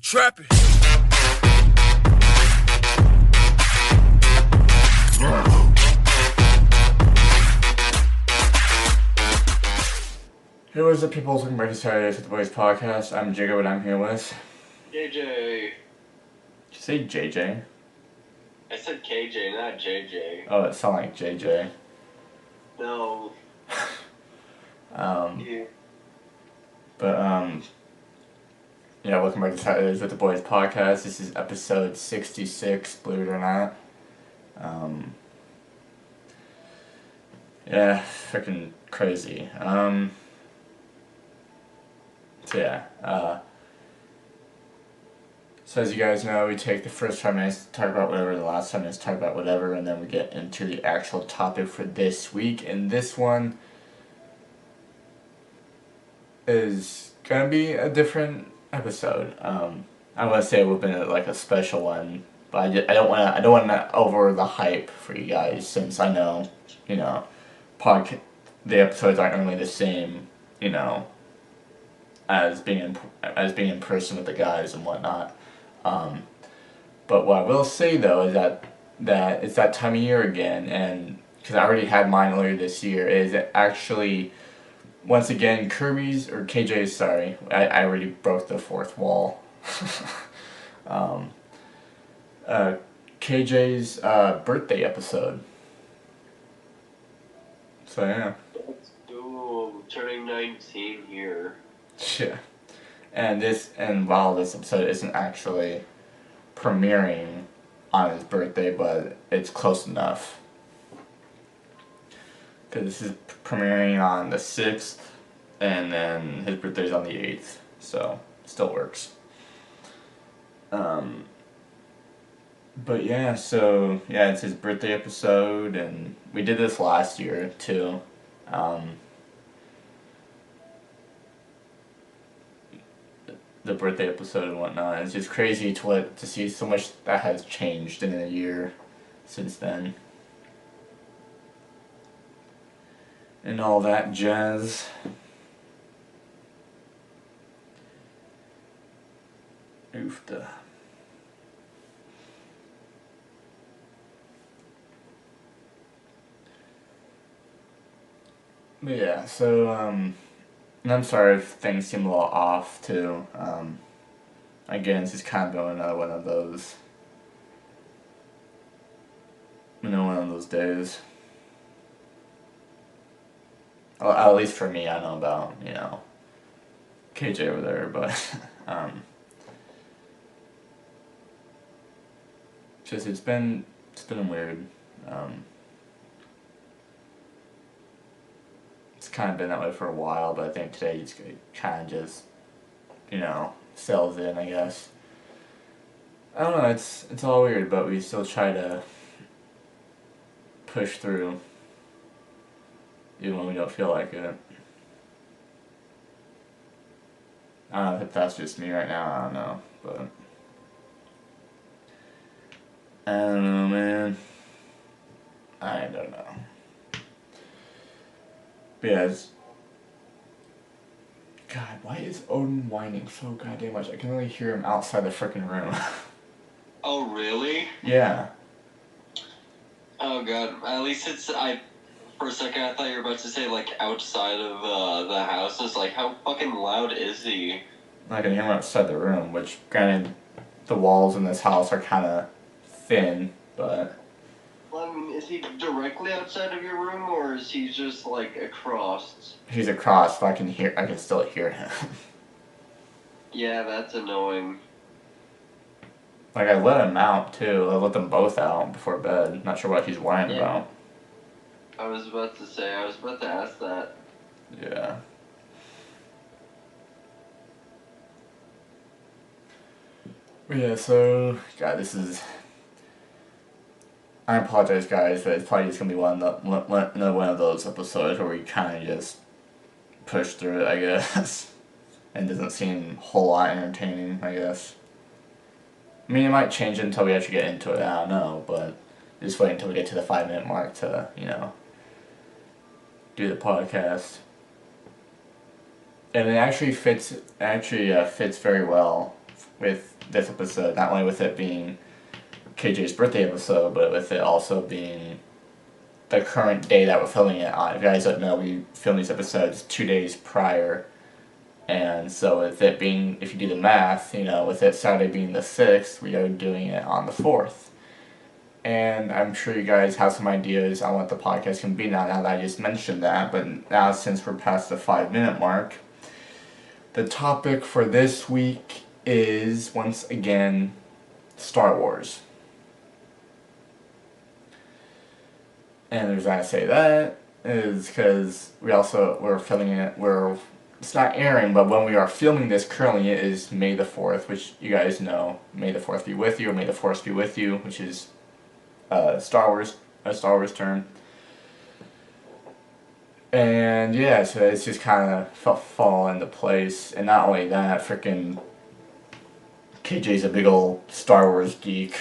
Trapping. Hey, what's up, people? Welcome back to Saturdays with the Boys podcast. I'm Jacob, and I'm here with JJ. Did you say JJ? I said KJ, not JJ. Oh, it sounded like JJ. No. Yeah. But yeah, welcome back to Saturdays with the Boys podcast. This is episode 66, believe it or not. Yeah, freaking crazy. So as you guys know, we take the first 5 minutes to talk about whatever, the last 5 minutes to talk about whatever, and then we get into the actual topic for this week. And this one is gonna be a different episode. I want to say it would have been like a special one, but I don't want to over the hype for you guys, since I know, the episodes aren't normally the same, as being in person with the guys and whatnot. But what I will say though is that it's that time of year again, and because I already had mine earlier this year, is it actually once again KJ's, sorry, I already broke the fourth wall. KJ's birthday episode. So yeah. Ooh, turning 19 here. Yeah. And while this episode isn't actually premiering on his birthday, but it's close enough. Because this is premiering on the 6th, and then his birthday's on the 8th, so still works. But yeah, so yeah, it's his birthday episode, and we did this last year too. The birthday episode and whatnot. It's just crazy to see so much that has changed in a year since then. And all that jazz. Oofda. But yeah, so and I'm sorry if things seem a little off too. Again, it's just kind of been another one of those, one of those days. Well, at least for me, I know about, KJ over there, but it's been weird. It's kind of been that way for a while, but I think today it's kind of just, settles in, I guess. I don't know, it's all weird, but we still try to push through, even when we don't feel like it. I don't know if that's just me right now, I don't know, but I don't know, man. I don't know. But yeah, God, why is Odin whining so goddamn much? I can really hear him outside the frickin' room. Oh, really? Yeah. Oh, God. At least for a second, I thought you were about to say, like, outside of the house. It's like, how fucking loud is he? I can hear him outside the room, which, granted, the walls in this house are kind of thin, but... Well, I mean, is he directly outside of your room, or is he just, like, across? He's across, but I can still hear him. Yeah, that's annoying. Like, I let him out, too. I let them both out before bed. Not sure what he's whining about. I was about to ask that. Yeah. Yeah, so, God, I apologize, guys, but it's probably just gonna be another one of those episodes where we kind of just push through it, I guess, and doesn't seem a whole lot entertaining, I guess. I mean, it might change until we actually get into it. I don't know, but just wait until we get to the 5-minute mark to, do the podcast. And it actually fits very well with this episode, not only with it being KJ's birthday episode, but with it also being the current day that we're filming it on. If you guys don't know, we film these episodes 2 days prior. And so with it being, if you do the math, with it Saturday being the 6th, we are doing it on the 4th. And I'm sure you guys have some ideas on what the podcast can be now that I just mentioned that. But now since we're past the 5-minute mark, the topic for this week is, once again, Star Wars. And the reason I say that is because we're filming it, it's not airing, but when we are filming this currently, it is May the 4th, which you guys know, May the 4th be with you, or May the Force be with you, which is a Star Wars term. And yeah, so it's just kind of fall into place. And not only that, freaking KJ's a big old Star Wars geek.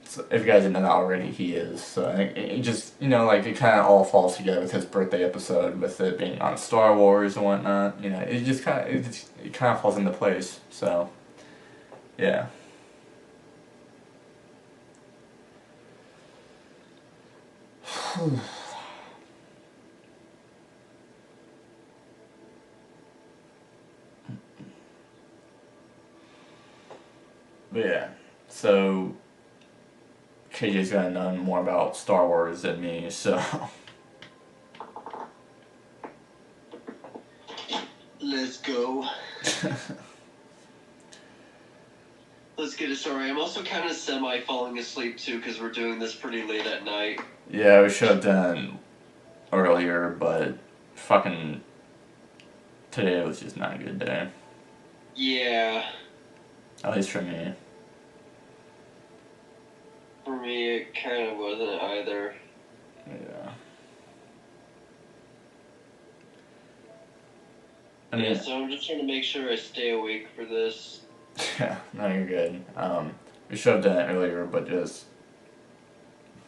So if you guys didn't know that already, he is. So it just, it kind of all falls together with his birthday episode, with it being on Star Wars and whatnot. It just kind of falls into place. So, yeah. But yeah, so KJ's gonna know more about Star Wars than me, so. Let's go. Let's get it started. I'm also kind of falling asleep too, because we're doing this pretty late at night. Yeah, we should have done earlier, but fucking today was just not a good day. Yeah. At least for me. For me, it kind of wasn't either. Yeah. So I'm just trying to make sure I stay awake for this. Yeah, no, you're good. We should have done it earlier, but just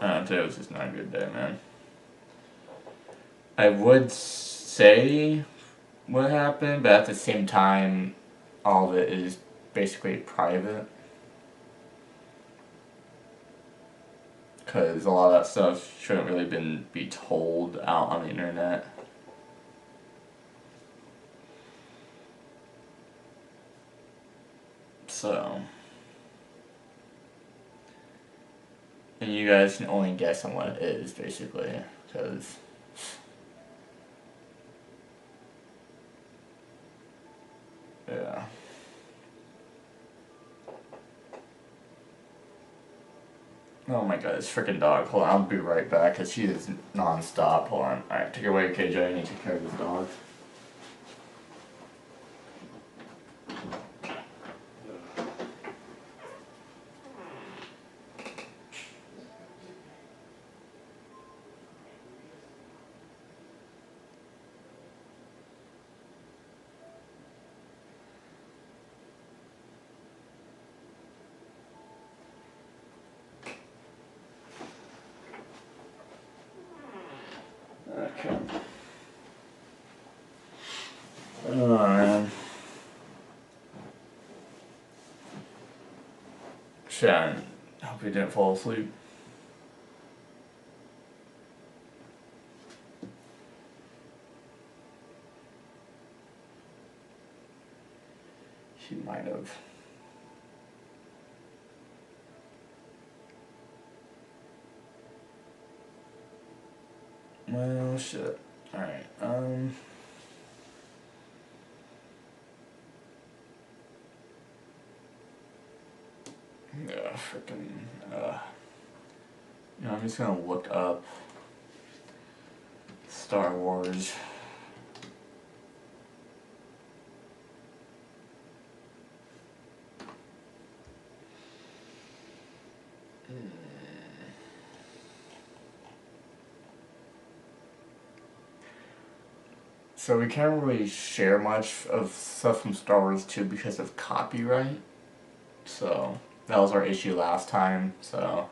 today was just not a good day, man. I would say what happened, but at the same time, all of it is basically private. Because a lot of that stuff shouldn't really be told out on the internet. So, and you guys can only guess on what it is, basically, because yeah. Oh my god, this freaking dog. Hold on, I'll be right back, because she is non-stop. Hold on. Alright, take it away, KJ. I need to take care of this dog. Okay. Oh man. Sharon, I hope you didn't fall asleep. She might have. Well, shit. Alright, yeah, freaking, I'm just gonna look up Star Wars. So we can't really share much of stuff from Star Wars 2 because of copyright. So that was our issue last time. So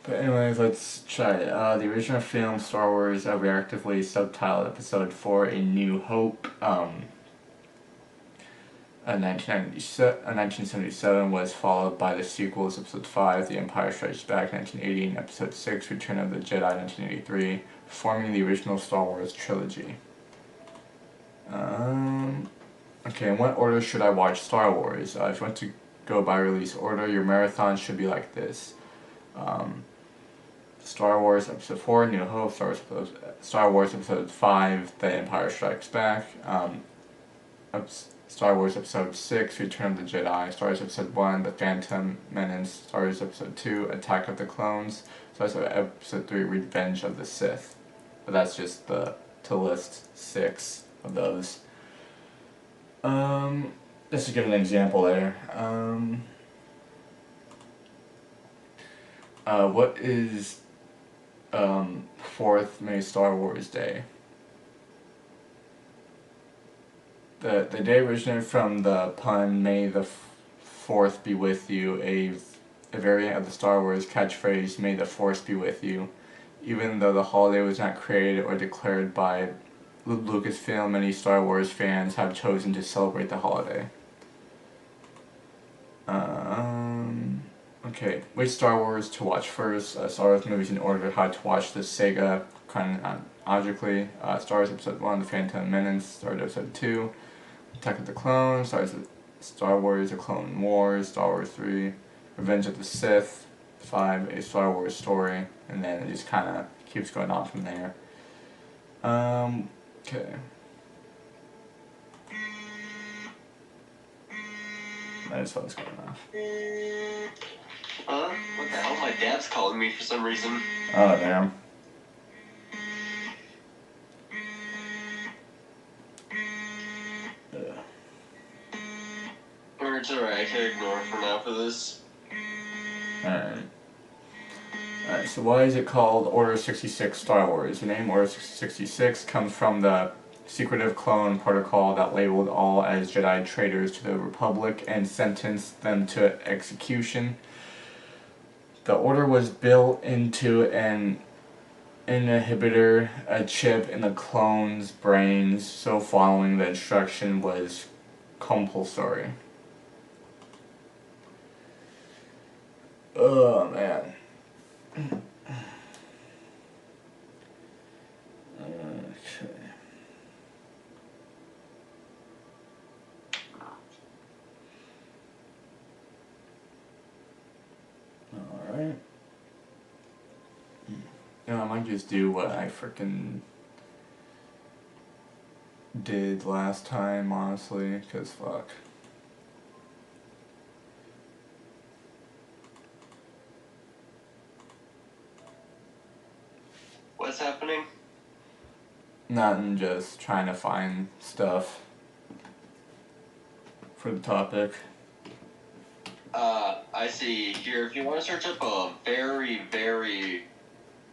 But anyways, let's try it. The original film Star Wars, reactively subtitled Episode 4: A New Hope, 1977 was followed by the sequels Episode 5, The Empire Strikes Back 1980, and Episode 6, Return of the Jedi 1983, forming the original Star Wars trilogy. Okay, in what order should I watch Star Wars? If you want to go by release order, your marathon should be like this. Star Wars Episode 4, New Hope, Star Wars Episode 5, The Empire Strikes Back, Star Wars Episode 6, Return of the Jedi, Star Wars Episode 1, The Phantom Menace, Star Wars Episode 2, Attack of the Clones, Star Wars Episode 3, Revenge of the Sith. But that's just to list 6 of those. Just to give an example there. What is 4th May Star Wars Day? The day originated from the pun "May the 4th be with you," a variant of the Star Wars catchphrase "May the Force be with you." Even though the holiday was not created or declared by Lucasfilm, many Star Wars fans have chosen to celebrate the holiday. Okay, which Star Wars to watch first? Star Wars movies in order how to watch the Sega chronologically. Star Wars Episode 1, The Phantom Menace. Star Wars Episode 2, Attack of the Clones. Star Wars The Clone Wars. Star Wars 3, Revenge of the Sith. 5, A Star Wars Story. And then it just kind of keeps going on from there. Okay. That phone's going off. What the hell? My dad's calling me for some reason. Oh, damn. It's alright, I can ignore it for now for this. Alright, so why is it called Order 66 Star Wars? The name Order 66 comes from the secretive clone protocol that labeled all as Jedi traitors to the Republic and sentenced them to execution. The order was built into an inhibitor, a chip in the clones' brains, so following the instruction was compulsory. Oh, man. Okay. Alright. I might just do what I frickin' did last time, honestly, because fuck. What's happening? Nothing, just trying to find stuff for the topic. I see here, if you want to search up a very, very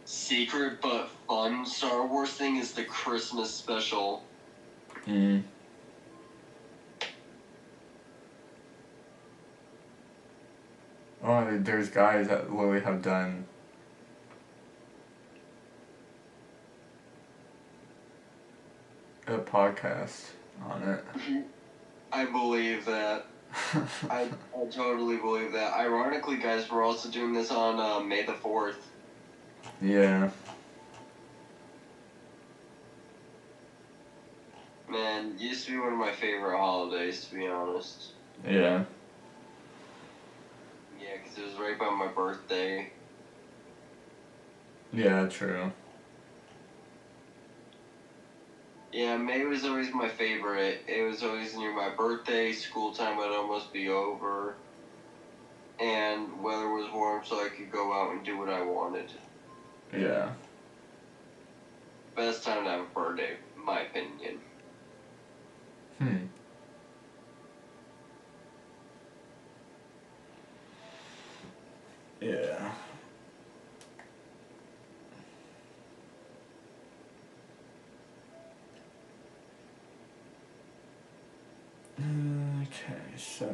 secret but fun Star Wars thing, is the Christmas special. Oh, there's guys that literally have done a podcast on it. I believe that. I totally believe that. Ironically, guys, we're also doing this on May the 4th. Yeah. Man, used to be one of my favorite holidays, to be honest. Yeah. Yeah, because it was right by my birthday. Yeah, true. Yeah, May was always my favorite. It was always near my birthday, school time would almost be over, and weather was warm so I could go out and do what I wanted. Yeah. Best time to have a birthday, in my opinion. Yeah. Okay, so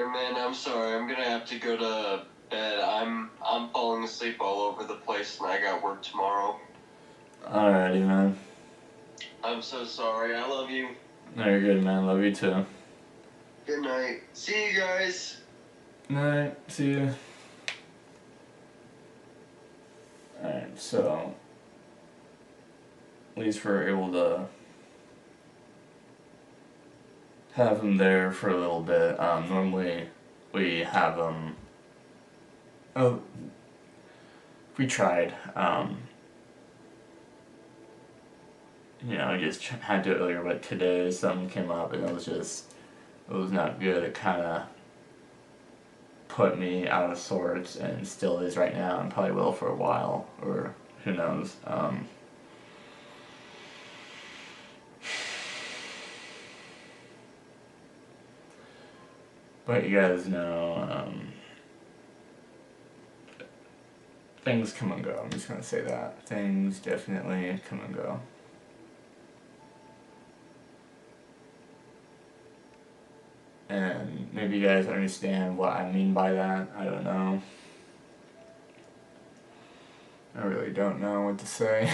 Man, I'm sorry. I'm gonna have to go to bed. I'm falling asleep all over the place, and I got work tomorrow. Alrighty, man. I'm so sorry. I love you. No, you're good, man. Love you too. Good night. See you guys. Night. See you. Alright, so at least we're able to have him there for a little bit. Normally we have him. Oh, we tried. I just had to do it earlier, but today something came up and it was not good. It kind of put me out of sorts and still is right now and probably will for a while, or who knows. But you guys know, things come and go. I'm just gonna say that. Things definitely come and go. And maybe you guys understand what I mean by that. I don't know. I really don't know what to say.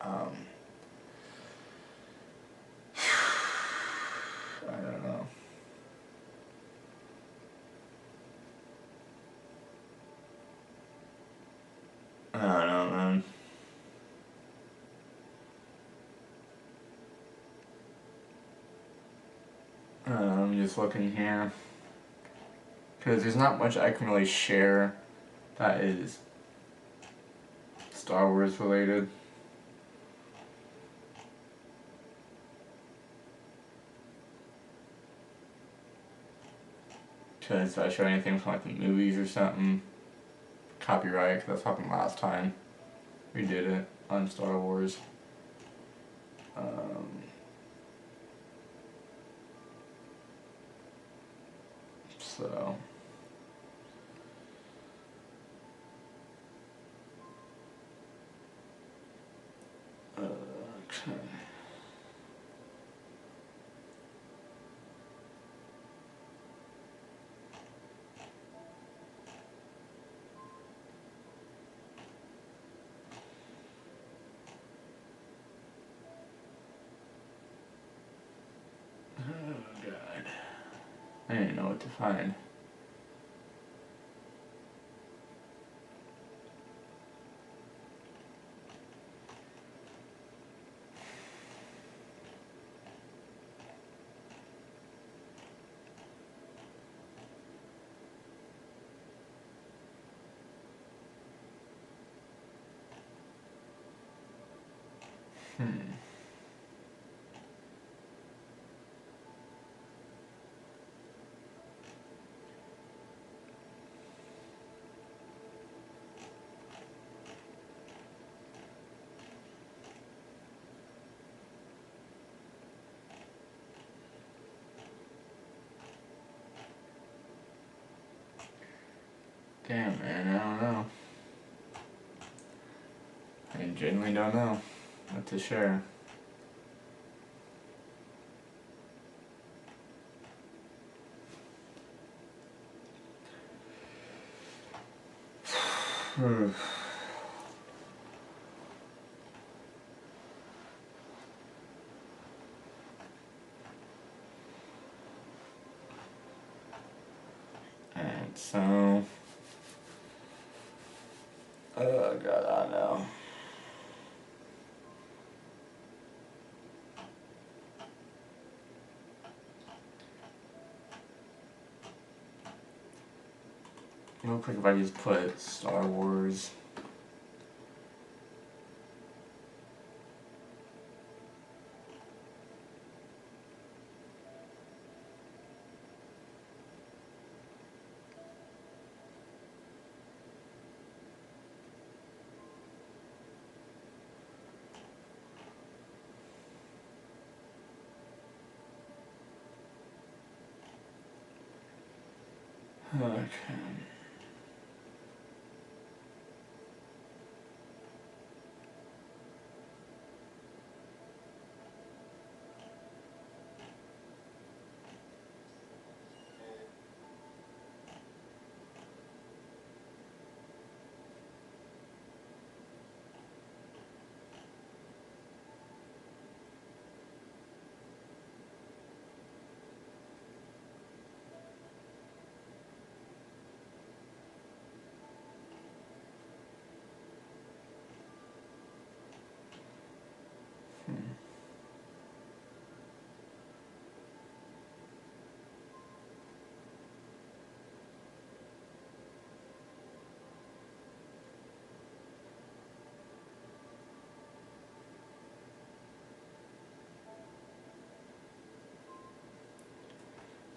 I don't know. I don't know, man. I'm just looking here. Because there's not much I can really share that is Star Wars related. Because if I show anything from like the movies or something, copyright, because that's happened last time we did it on Star Wars. So okay. Oh god. I didn't know what to find. Damn, man, I don't know. I genuinely don't know what to share. Alright, so oh god, I don't know. Real quick, if I just put Star Wars. Okay.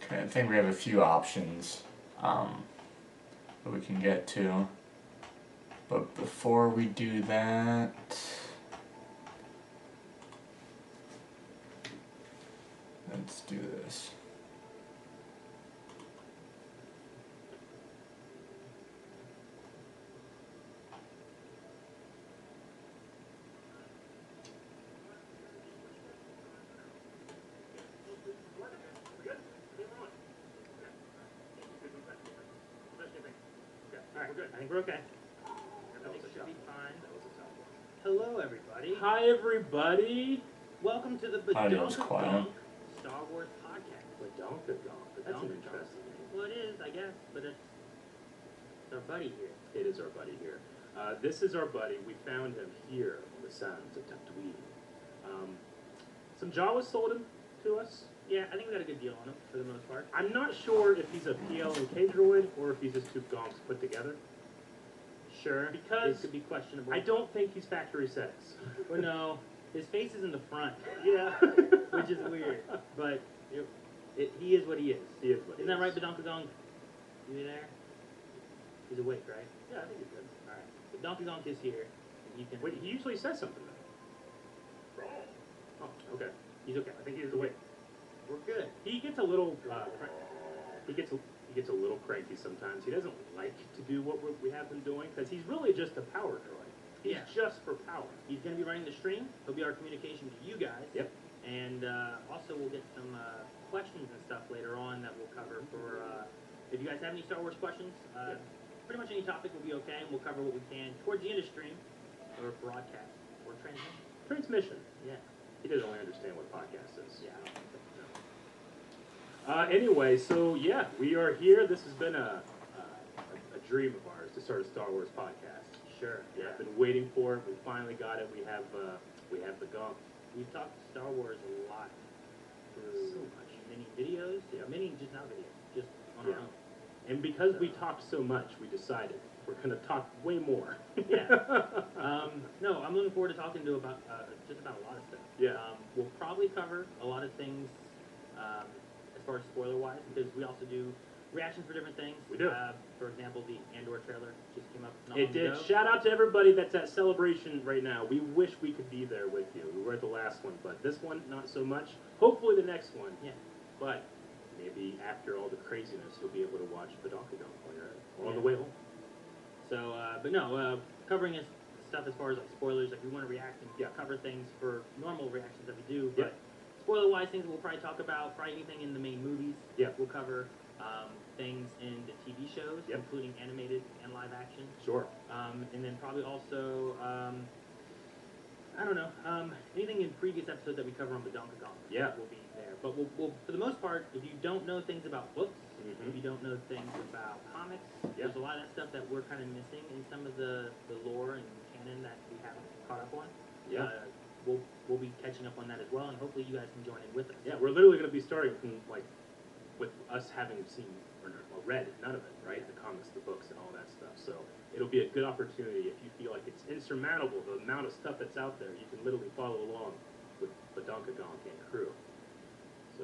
Okay, I think we have a few options that we can get to. But before we do that, let's do this. Alright, we're good. I think we're okay. Everything should be fine. Hello, everybody. Hi, everybody. Welcome to the Audio's Badonka quiet. Donk Star Wars podcast. Badonka Donk. That's an Badonka interesting name. Well, it is, I guess, but it's our buddy here. It is our buddy here. This is our buddy. We found him here on the sands of Tatooine. Some Jawas sold him to us. Yeah, I think we got a good deal on him for the most part. I'm not sure if he's a PL and K droid or if he's just two gonks put together. Sure. Because it could be questionable. I don't think he's factory settings. Well, no, his face is in the front, Yeah. which is weird. But he is what he is. He is what he Isn't that right, is. Badonka Donk? You there? He's awake, right? Yeah, I think he's good. All right. Badonka Donk is here. And you can. Wait, he usually says something though. Oh, okay. He's okay. I think he's awake. We're good. He gets a little, he gets a little cranky sometimes. He doesn't like to do what we have him doing because he's really just a power droid. He's Yeah. just for power. He's going to be running the stream. He'll be our communication to you guys. Yep. And also we'll get some questions and stuff later on that we'll cover for, if you guys have any Star Wars questions, pretty much any topic will be okay, and we'll cover what we can towards the end of stream, or broadcast, or transmission. Transmission. Yeah. He doesn't really understand what podcast is. Yeah. Anyway, so yeah, we are here. This has been a dream of ours to start a Star Wars podcast. Sure. Yeah, I've been waiting for it. We finally got it. We have the gunk. We've talked Star Wars a lot through So much. many videos, Yeah. many just not videos, just on Yeah. our own. And because we talked so much, we decided we're going to talk way more. Yeah. No, I'm looking forward to talking to about just about a lot of stuff. Yeah. We'll probably cover a lot of things as far as spoiler-wise, because we also do reactions for different things. We do. For example, the Andor trailer just came up not It long did. ago. Shout out to everybody that's at Celebration right now. We wish we could be there with you. We were at the last one, but this one, not so much. Hopefully the next one. Yeah. But maybe after all the craziness, you'll be able to watch the Donkey Kong on Yeah. the way home. So, but no, covering stuff as far as like spoilers, like we want to react and Yeah. cover things for normal reactions that we do, Yeah. but spoiler-wise things we'll probably talk about, probably anything in the main movies. Yeah. We'll cover things in the TV shows, Yep. including animated and live action. Sure. And then probably also, I don't know, anything in previous episodes that we cover on Badonka Kong Yeah. will be there. But we'll, for the most part, if you don't know things about books, Mhm. if you don't know things about comics, Yeah. there's a lot of that stuff that we're kind of missing in some of the lore and canon that we haven't caught up on. Yeah. We'll be catching up on that as well, and hopefully you guys can join in with us. Yeah, we're literally going to be starting from, like, with us having seen or read none of it, right? The comics, the books, and all that stuff. So it'll be a good opportunity if you feel like it's insurmountable, the amount of stuff that's out there. You can literally follow along with the Donkey Kong and crew. So,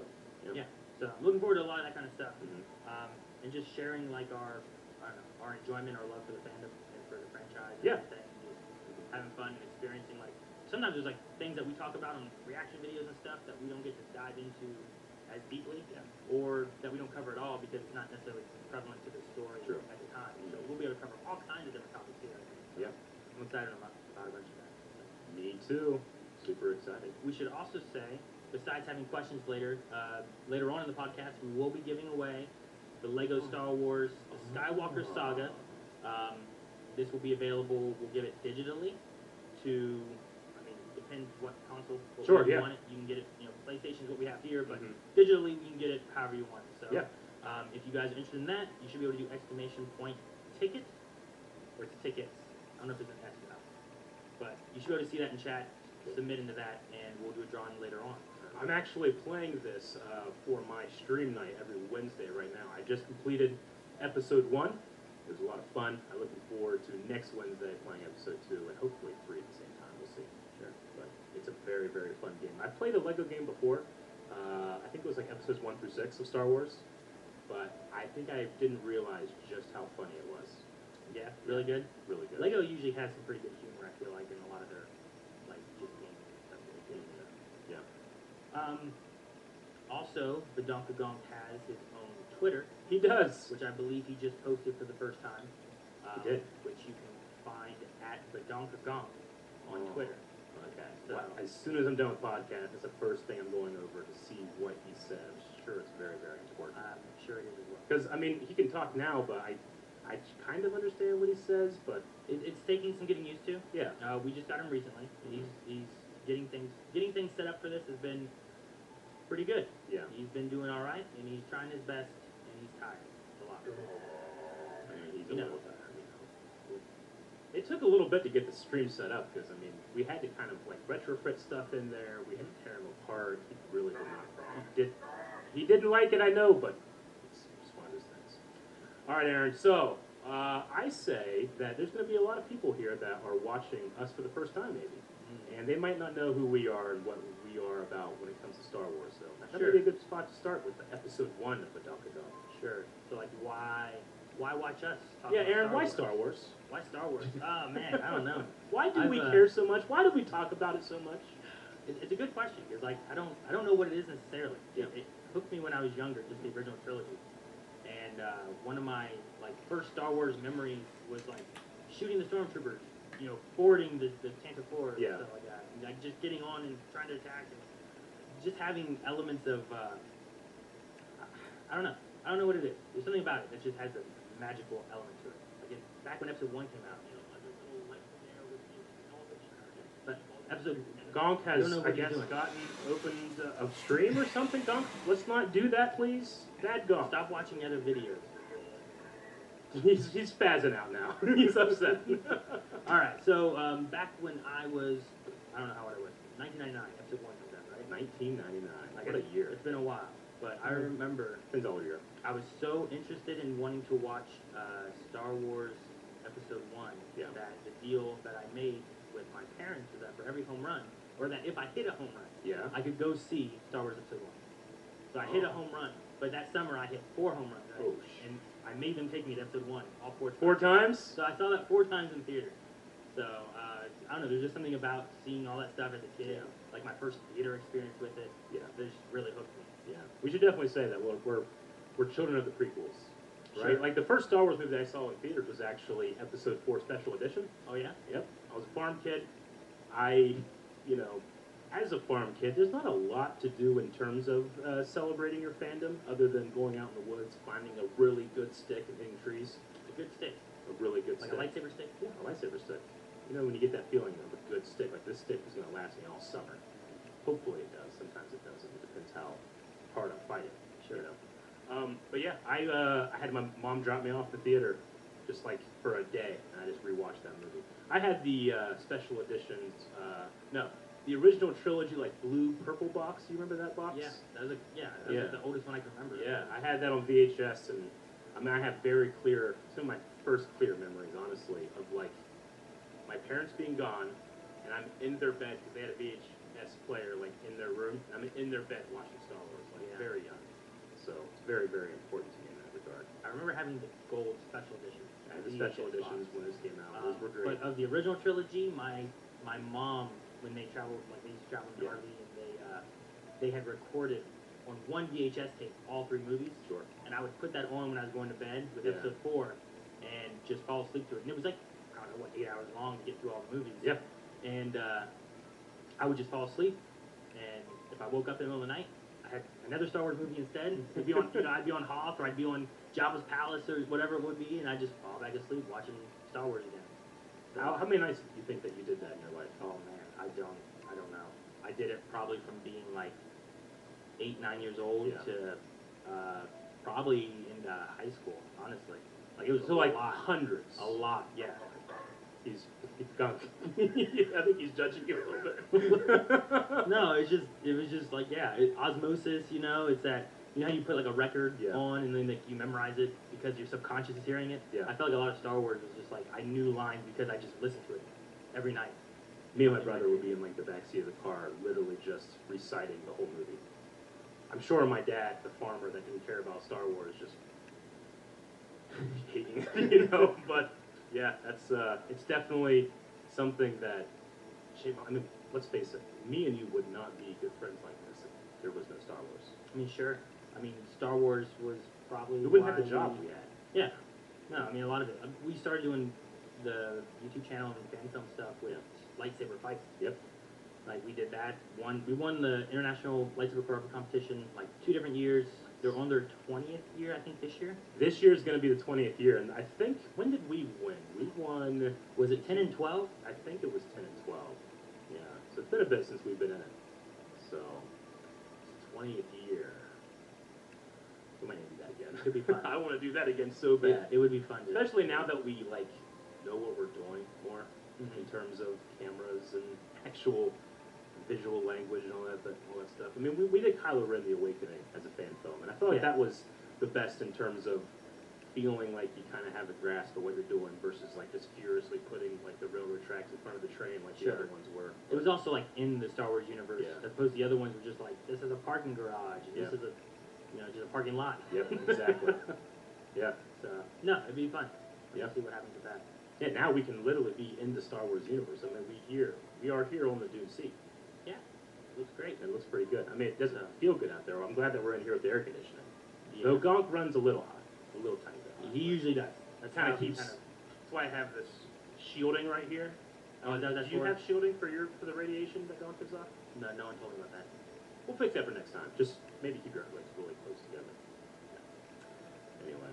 Yeah. So I'm looking forward to a lot of that kind of stuff, Mhm. and just sharing like I don't know, our enjoyment, our love for the fandom and for the franchise, and Yeah. everything, and just having fun and experiencing like sometimes there's like things that we talk about on reaction videos and stuff that we don't get to dive into as deeply, or that we don't cover at all because it's not necessarily prevalent to the story True. at the time. So we'll be able to cover all kinds of different topics here. I think. So Yeah. I'm excited about a bunch of that. So. Me too. Super excited. We should also say, besides having questions later on in the podcast, we will be giving away the Lego Star Wars The Skywalker Saga. This will be available. We'll give it digitally to, I mean, depends what console. Sure, way you yeah. want it. You can get it. You know, PlayStation's what we have here, but Mhm. digitally you can get it however you want. So, Yeah. if you guys are interested in that, you should be able to do exclamation point ticket or it's tickets. I don't know if it's an S or not, but you should be able to see that in chat. Submit into that, and we'll do a drawing later on. I'm actually playing this for my stream night every Wednesday right now. I just completed episode 1. It was a lot of fun. I'm looking forward to next Wednesday playing episode 2 and hopefully 3 at the same time. We'll see. Sure. But it's a very, very fun game. I played a Lego game before. I think it was was like episodes 1 through 6 of Star Wars, but I think I didn't realize just how funny it was. Yeah, really good. Really good. Lego usually has some pretty good humor, I feel like, in a lot of their, like, just gaming and stuff that they do. Yeah. Also, Badonkagong has his own Twitter, He does. which I believe he just posted for the first time. He did. Which you can find at Badonkagong on Twitter. Okay. So- Well, as soon as I'm done with podcast, that's the first thing I'm going over to see what he said. I'm sure it's very, very important. I'm sure it is as well. Because, I mean, he can talk now, but I kind of understand what he says, but It's taking some getting used to. yeah. We just got him recently. He's getting things set up for this has been pretty good. Yeah. He's been doing all right, and he's trying his best, and he's tired a lot. I mean, he's You a know. little tired, you know. It took a little bit to get the stream set up, because, I mean, we had to kind of, like, retrofit stuff in there. We had to tear him apart. He really did not. He didn't like it, I know, but it's just one of those things. All right, Aaron, so I say that there's going to be a lot of people here that are watching us for the first time, maybe. And they might not know who we are and what we are about when it comes to Star Wars. So that Sure. would be a good spot to start with episode 1 of Badonkagong. Sure. So like, why watch us? Talk Yeah, about Aaron, why Wars? Star Wars? Why Star Wars? Oh man, I don't know. Why do we I've, care so much? Why do we talk about it so much? It's a good question because like I don't know what it is necessarily. Yeah. It hooked me when I was younger, just the original trilogy. And one of my like first Star Wars memories was like shooting the stormtroopers, you know, fording the Tantive Four Yeah. and stuff like that. And, like just getting on and trying to attack and just having elements of I don't know. I don't know what it is. There's something about it that just has a magical element to it. Like back when episode 1 came out, you know, like a little light there with you and all the but episode Gonk I don't know has, what I he's guess, doing. gotten opened a stream or something. Gonk, let's not do that, please. Bad Gonk. Stop watching other videos. He's spazzing out now. He's upset. All right, so back when I was, I don't know how old I was, 1999, episode 1 comes out, right? 1999. Like What a year. It's been a while, but I remember Depends all year. I was so interested in wanting to watch Star Wars episode 1 Yeah. that the deal that I made with my parents was that for every home run, or that if I hit a home run, Yeah. I could go see Star Wars episode 1. So I hit a Oh. home run, but that summer I hit 4 home runs, right? Oh, And I made them take me to episode 1, all 4 times. 4 times? So I saw that 4 times in theater. So, I don't know, there's just something about seeing all that stuff as a kid, Yeah. like my first theater experience with it, Yeah. that just really hooked me. Yeah. We should definitely say that we're children of the prequels. Right? Sure. Like the first Star Wars movie that I saw in theaters was actually episode 4 special edition. Oh, yeah? Yep. I was a farm kid. You know, as a farm kid, there's not a lot to do in terms of celebrating your fandom other than going out in the woods, finding a really good stick and hitting trees. A good stick. A really good Like stick. a lightsaber stick? Yeah, a lightsaber stick. You know, when you get that feeling of a good stick, like this stick is going to last me all summer. Hopefully it does. Sometimes it doesn't. It depends how hard I fight it. Sure. You know. But yeah, I had my mom drop me off at the theater just like for a day, and I just rewatched that movie. I had the special editions, the original trilogy, like blue purple box. You remember that box? Yeah, that was Yeah. like the oldest one I can remember. Yeah, I had that on VHS, and I mean, I have very clear, some of my first clear memories, honestly, of like my parents being gone, and I'm in their bed because they had a VHS player like in their room. And I'm in their bed watching Star Wars, like Yeah. very young. So it's very, very important to me in that regard. I remember having the gold special edition. And the special editions when this came out, those were great. But of the original trilogy, my mom, when they traveled, like they used to travel in the Yeah. RV, and they had recorded on one VHS tape all 3 movies. Sure. And I would put that on when I was going to bed with Yeah. episode 4, and just fall asleep to it. And it was like, I don't know, what, 8 hours long to get through all the movies. Yeah. And I would just fall asleep, and if I woke up in the middle of the night, I had another Star Wars movie instead. It'd be on, I'd be on Hoth, or I'd be on Jabba's Palace, or whatever it would be, and I'd just fall back asleep watching Star Wars again. How many nights do you think that you did that in your life? Oh man, I don't know. I did it probably from being like 8, 9 years old Yeah. to probably in high school. Honestly, like it was So like a lot. hundreds. A lot, yeah. He's gone. I think he's judging you a little bit. No, it was just like osmosis. You know, it's that how you put like a record Yeah. on and then like you memorize it because your subconscious is hearing it. Yeah. I felt like a lot of Star Wars was just like I knew lines because I just listened to it every night. Me and my brother would be in like the backseat of the car, literally just reciting the whole movie. I'm sure my dad, the farmer that didn't care about Star Wars, just hating it, you know. But yeah, that's it's definitely something that. I mean, let's face it. Me and you would not be good friends like this if there was no Star Wars. I mean, sure. I mean, Star Wars was probably We wouldn't have why the job we had. Yeah. No, I mean, a lot of it. We started doing the YouTube channel and fan film stuff with lightsaber fights. Yep. Like, we did that. We won the International Lightsaber Choreography Competition, like, 2 different years. They're on their 20th year, I think, this year. This year is going to be the 20th year, and I think, when did we win? We won... Was it 10 and 12? I think it was 10 and 12. Yeah, so it's been a bit since we've been in it. So, it's 20th year. We might need to do that again. It'd be fun. I want to do that again so bad. Yeah, it would be fun. Especially now that we, like, know what we're doing more in terms of cameras and actual visual language and all that stuff. I mean, we did Kylo Ren: The Awakening as a fan film, and I felt like that was the best in terms of feeling like you kind of have a grasp of what you're doing versus like just furiously putting like the railroad tracks in front of the train like the other ones were. It was also like in the Star Wars universe, Yeah. as opposed to the other ones were just like, this is a parking garage, and this is a, just a parking lot. Yep, exactly. Yeah. So, no, it'd be fun. Yeah. See what happens with that. Yeah, now we can literally be in the Star Wars universe. I mean, we are here on the Dune Sea. Yeah, it looks great. It looks pretty good. I mean, it doesn't feel good out there. I'm glad that we're in here with the air conditioning. Yeah. Though Gonk runs a little hot, a little tiny bit hot. He usually does. That's Kind how of he keeps. That's why I have this shielding right here. Oh, that's Do you for- have shielding for the radiation that Gonk gives off? No, no one told me about that. We'll fix that for next time. Just maybe keep your legs really close together. Anyway.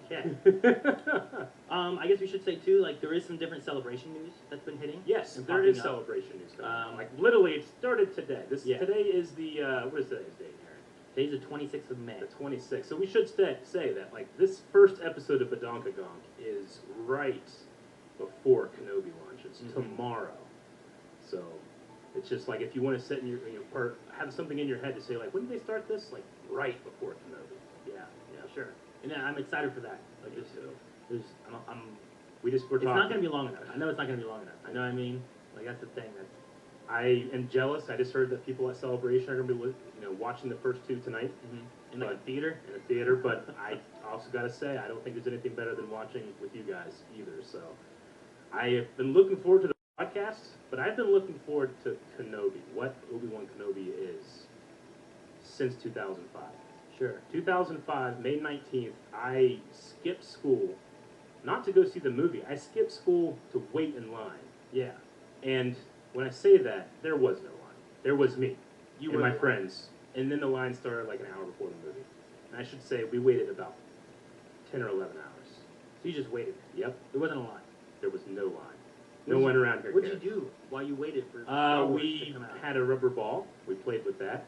Okay. I guess we should say too, like, there is some different celebration news that's been hitting. Yes, and there popping is up. celebration news coming. Like, Like literally, it started today. Yeah. Today is the what is today's date, Aaron? Today's the 26th of May. The 26th. So we should say that like this first episode of Badonka Gonk is right before Kenobi launches tomorrow. So it's just like if you want to sit in your or have something in your head to say like when did they start this? Like right before Kenobi. Yeah, sure. And I'm excited for that. Like, Me too. we're We're it's talking. not going to be long enough. I know it's not going to be long enough. I know what I mean? Like, that's the thing. I am jealous. I just heard that people at Celebration are going to be watching the first two tonight. In like a theater. In a theater, but I also got to say, I don't think there's anything better than watching with you guys either. So I have been looking forward to the podcast, but I've been looking forward to Kenobi, what Obi-Wan Kenobi is, since 2005. Sure. 2005, May 19th, I skipped school, not to go see the movie. I skipped school to wait in line. Yeah. And when I say that, there was no line. There was me You and were my the line. friends. And then the line started like an hour before the movie. And I should say we waited about 10 or 11 hours. So you just waited. Yep. There wasn't a line. There was no line. No one around here What'd cared. you do while you waited for Star Wars to We come out? had a rubber ball. We played with that.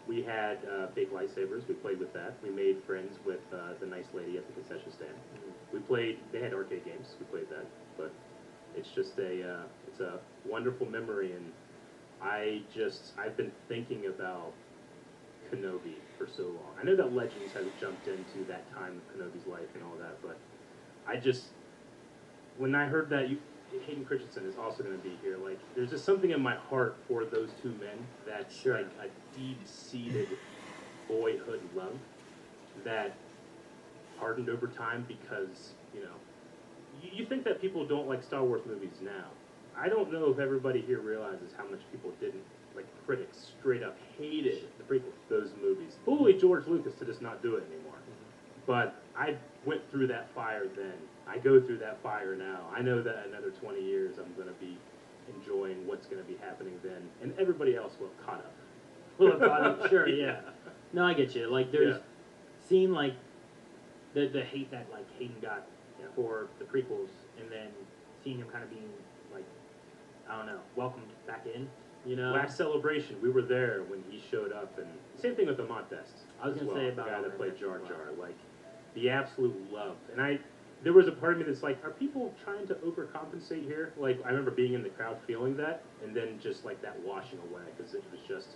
We had fake lightsabers. We played with that. We made friends with the nice lady at the concession stand. We played. They had arcade games. We played that. But it's just it's a wonderful memory, and I've been thinking about Kenobi for so long. I know that Legends has jumped into that time of Kenobi's life and all that, but when I heard that Hayden Christensen is also going to be here, like, there's just something in my heart for those two men that's like a deep-seated boyhood love that hardened over time because, you think that people don't like Star Wars movies now. I don't know if everybody here realizes how much people didn't, like critics straight up hated those movies. Bully George Lucas to just not do it anymore. But I went through that fire then. I go through that fire now. I know that another 20 years I'm going to be enjoying what's going to be happening then, and everybody else will have caught up. Well, about it, sure, yeah. No, I get you. Like, there's seeing like the hate that like Hayden got for the prequels, and then seeing him kind of being like, I don't know, welcomed back in. Last Celebration, we were there when he showed up, and same thing with the Montest. I was gonna say about the guy all that that played Jar as Jar, well. like the absolute love. And there was a part of me that's like, are people trying to overcompensate here? Like, I remember being in the crowd feeling that, and then just like that washing away, because it was just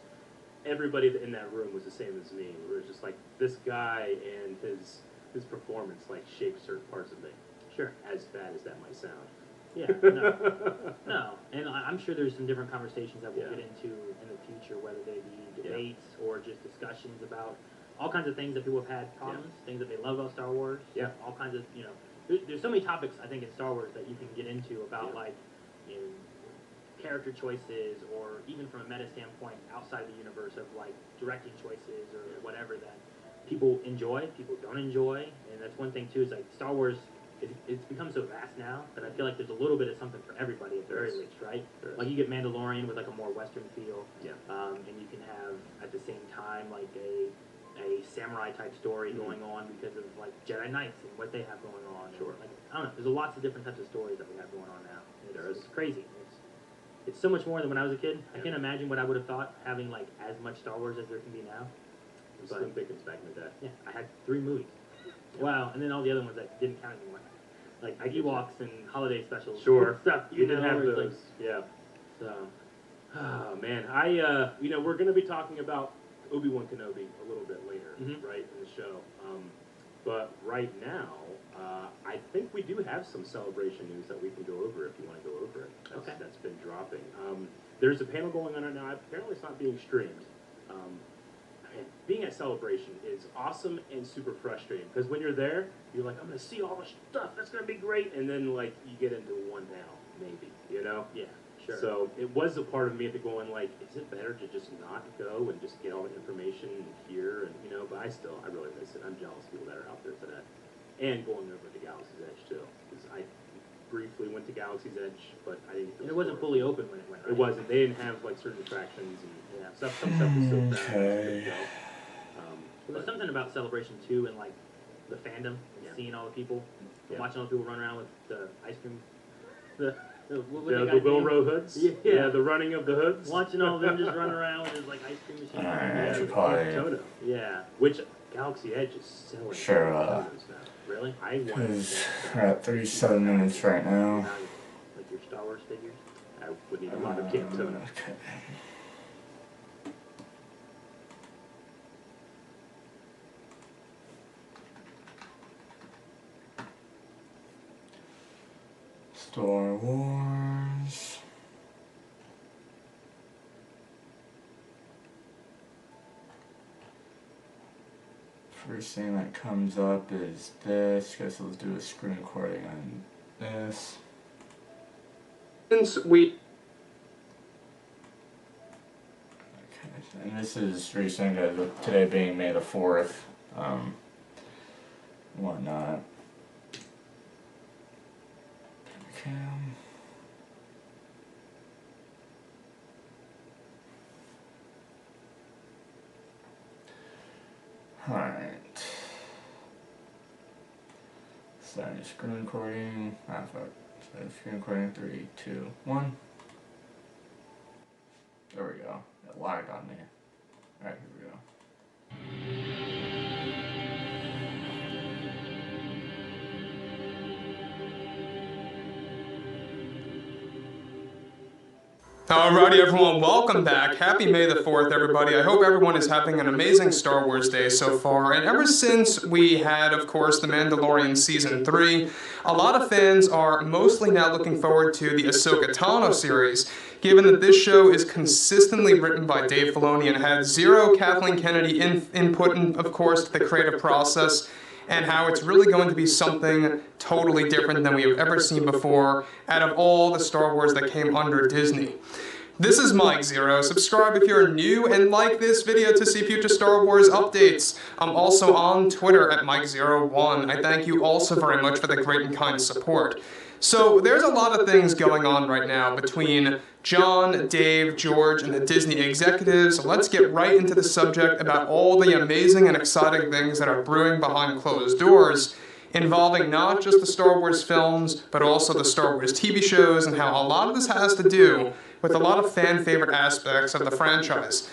everybody in that room was the same as me. It was just like this guy and his performance like shaped certain parts of me. Sure. As bad as that might sound. Yeah, no. And I'm sure there's some different conversations that we'll get into in the future, whether they be debates or just discussions about all kinds of things that people have had problems, things that they love about Star Wars. Yeah. All kinds of, there's so many topics, I think, in Star Wars that you can get into about, like, character choices, or even from a meta standpoint outside the universe of, like, directing choices or whatever that people enjoy, people don't enjoy. And that's one thing, too, is, like, Star Wars, it's become so vast now that I feel like there's a little bit of something for everybody at the very least, right? Like, you get Mandalorian with, like, a more Western feel. Yeah. And you can have, at the same time, like, a samurai type story going on because of, like, Jedi Knights and what they have going on. Sure. Like, I don't know. There's lots of different types of stories that we have going on now. It's crazy. It's so much more than when I was a kid. I can't imagine what I would have thought having, like, as much Star Wars as there can be now. Slim Pickens back in the day. Yeah, I had 3 movies. Wow, and then all the other ones that didn't count anymore. Like Ewoks and holiday specials. Sure. Stuff. You didn't have it's those. like, Yeah. so. Oh man, we're going to be talking about Obi-Wan Kenobi a little bit later, right, in the show. But right now, I think we do have some celebration news that we can go over if you want to go over it. That's been dropping. There's a panel going on right now. Apparently, it's not being streamed. Man, being at Celebration is awesome and super frustrating because when you're there, you're like, I'm going to see all the stuff. That's going to be great. And then, like, you get into one now, maybe, Yeah, sure. So it was a part of me that going, like, is it better to just not go and just get all the information here? And, but I really miss it. I'm jealous of people that are out there today. And going over to Galaxy's Edge, too. Because I briefly went to Galaxy's Edge, but I didn't. And it wasn't fully open when it went, right? It wasn't. They didn't have, like, certain attractions and some stuff was still down. Okay. There's something about Celebration 2 and, like, the fandom and seeing all the people, watching all the people run around with the ice cream, the Wilro hoods? Yeah, the running of the hoods? Watching all of them just run around with his, like, ice cream machine. I should probably... Toto. Yeah, which Galaxy Edge is selling. Sure, now. Really? I want Because we're at 37 minutes right now. Like your Star Wars figures? I would need a lot of Camp Toto. Okay. Star Wars. First thing that comes up is this. Guess let's do a screen recording on this. Since we... Okay, and this is recent, today being May the 4th. Whatnot. Okay. Alright. Starting screen recording. Fuck. Starting screen recording. 3, 2, 1. There we go. It lagged on me. Alright, here we go. Alrighty everyone, welcome back. Happy May the 4th everybody. I hope everyone is having an amazing Star Wars day so far. And ever since we had, of course, The Mandalorian Season 3, a lot of fans are mostly now looking forward to the Ahsoka Tano series, given that this show is consistently written by Dave Filoni and had zero Kathleen Kennedy input, of course, to the creative process, and how it's really going to be something totally different than we have ever seen before out of all the Star Wars that came under Disney. This is Mike Zero. Subscribe if you're new and like this video to see future Star Wars updates. I'm also on Twitter at Mike01. I thank you also very much for the great and kind support. So there's a lot of things going on right now between John, Dave, George, and the Disney executives. So let's get right into the subject about all the amazing and exciting things that are brewing behind closed doors, involving not just the Star Wars films, but also the Star Wars TV shows, and how a lot of this has to do with a lot of fan-favorite aspects of the franchise.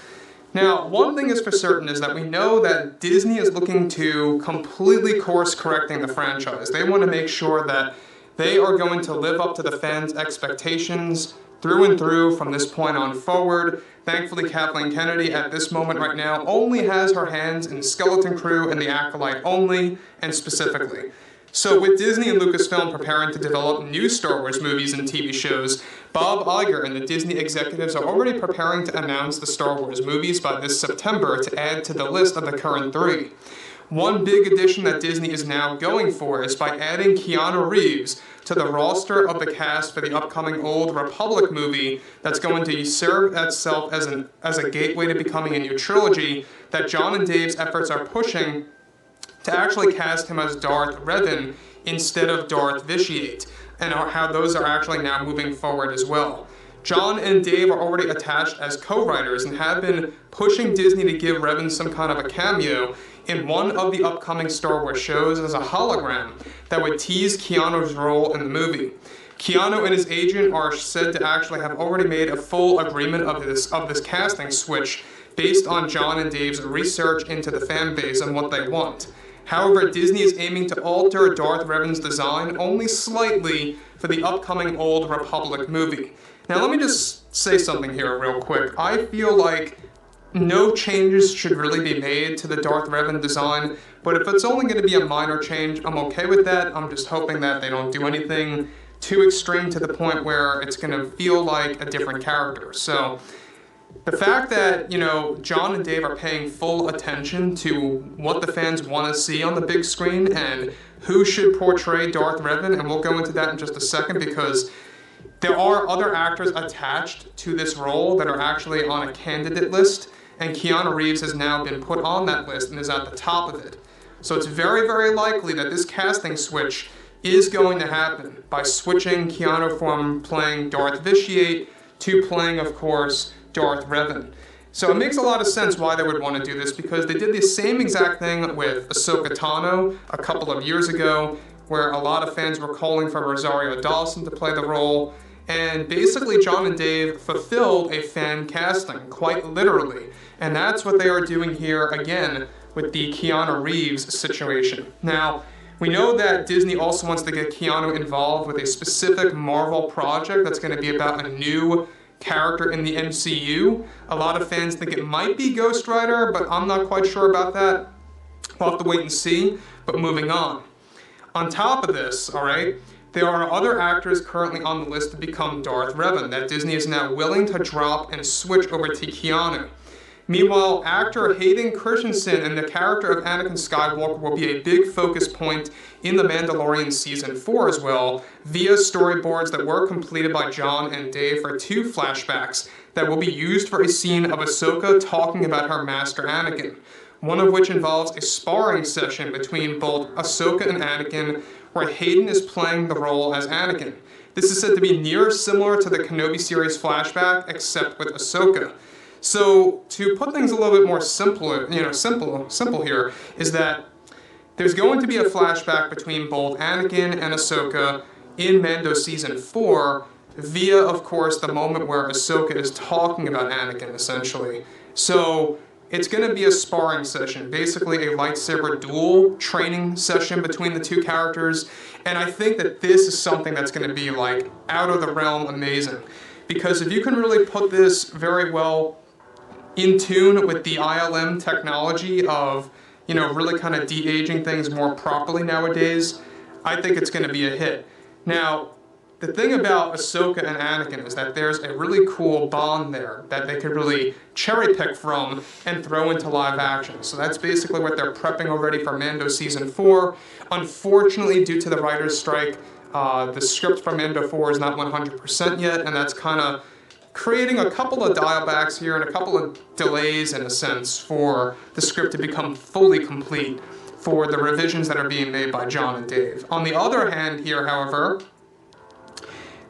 Now, one thing is for certain is that we know that Disney is looking to completely course-correcting the franchise. They want to make sure that they are going to live up to the fans' expectations through and through from this point on forward. Thankfully, Kathleen Kennedy at this moment right now only has her hands in Skeleton Crew and the Acolyte only, and specifically. So with Disney and Lucasfilm preparing to develop new Star Wars movies and TV shows, Bob Iger and the Disney executives are already preparing to announce the Star Wars movies by this September to add to the list of the current 3. One big addition that Disney is now going for is by adding Keanu Reeves to the roster of the cast for the upcoming Old Republic movie that's going to serve itself as a gateway to becoming a new trilogy that John and Dave's efforts are pushing to actually cast him as Darth Revan instead of Darth Vitiate, and how those are actually now moving forward as well. John and Dave are already attached as co-writers and have been pushing Disney to give Revan some kind of a cameo in one of the upcoming Star Wars shows as a hologram that would tease Keanu's role in the movie. Keanu and his agent are said to actually have already made a full agreement of this casting switch based on John and Dave's research into the fan base and what they want. However, Disney is aiming to alter Darth Revan's design only slightly for the upcoming Old Republic movie. Now let me just say something here real quick. I feel like no changes should really be made to the Darth Revan design, but if it's only going to be a minor change, I'm okay with that. I'm just hoping that they don't do anything too extreme to the point where it's going to feel like a different character. So the fact that, John and Dave are paying full attention to what the fans want to see on the big screen and who should portray Darth Revan, and we'll go into that in just a second because there are other actors attached to this role that are actually on a candidate list, and Keanu Reeves has now been put on that list and is at the top of it. So it's very, very likely that this casting switch is going to happen by switching Keanu from playing Darth Vitiate to playing, of course, Darth Revan. So it makes a lot of sense why they would want to do this, because they did the same exact thing with Ahsoka Tano a couple of years ago, where a lot of fans were calling for Rosario Dawson to play the role, and basically John and Dave fulfilled a fan casting, quite literally. And that's what they are doing here again with the Keanu Reeves situation. Now, we know that Disney also wants to get Keanu involved with a specific Marvel project that's going to be about a new character in the MCU. A lot of fans think it might be Ghost Rider, but I'm not quite sure about that. We'll have to wait and see, but moving on. On top of this, alright, there are other actors currently on the list to become Darth Revan that Disney is now willing to drop and switch over to Keanu. Meanwhile, actor Hayden Christensen and the character of Anakin Skywalker will be a big focus point in The Mandalorian Season 4 as well, via storyboards that were completed by John and Dave for 2 flashbacks that will be used for a scene of Ahsoka talking about her master Anakin, one of which involves a sparring session between both Ahsoka and Anakin, where Hayden is playing the role as Anakin. This is said to be near similar to the Kenobi series flashback, except with Ahsoka. So to put things a little bit more simple here, is that there's going to be a flashback between both Anakin and Ahsoka in Mando Season 4 via, of course, the moment where Ahsoka is talking about Anakin, essentially. So it's going to be a sparring session, basically a lightsaber duel training session between the two characters, and I think that this is something that's going to be, like, out of the realm amazing. Because if you can really put this very well in tune with the ILM technology of, really kind of de-aging things more properly nowadays, I think it's going to be a hit. Now, the thing about Ahsoka and Anakin is that there's a really cool bond there that they could really cherry pick from and throw into live action. So that's basically what they're prepping already for Mando Season 4. Unfortunately, due to the writer's strike, the script for Mando 4 is not 100% yet, and that's kind of creating a couple of dial-backs here and a couple of delays, in a sense, for the script to become fully complete for the revisions that are being made by John and Dave. On the other hand here, however,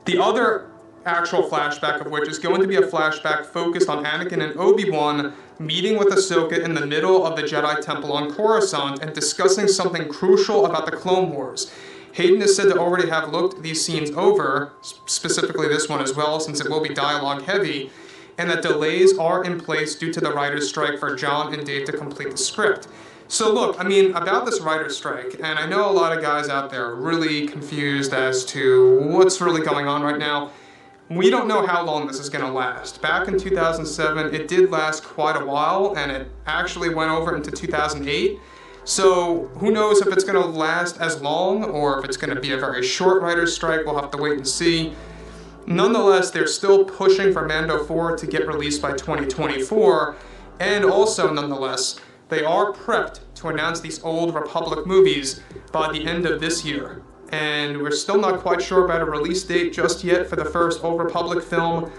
the other actual flashback of which is going to be a flashback focused on Anakin and Obi-Wan meeting with Ahsoka in the middle of the Jedi Temple on Coruscant and discussing something crucial about the Clone Wars. Hayden is said to already have looked these scenes over, specifically this one as well, since it will be dialogue heavy, and that delays are in place due to the writer's strike for John and Dave to complete the script. So look, about this writer's strike, and I know a lot of guys out there are really confused as to what's really going on right now. We don't know how long this is going to last. Back in 2007, it did last quite a while, and it actually went over into 2008. So who knows if it's going to last as long or if it's going to be a very short writer's strike. We'll have to wait and see. Nonetheless, they're still pushing for Mando 4 to get released by 2024. And also, nonetheless, they are prepped to announce these Old Republic movies by the end of this year. And we're still not quite sure about a release date just yet for the first Old Republic film,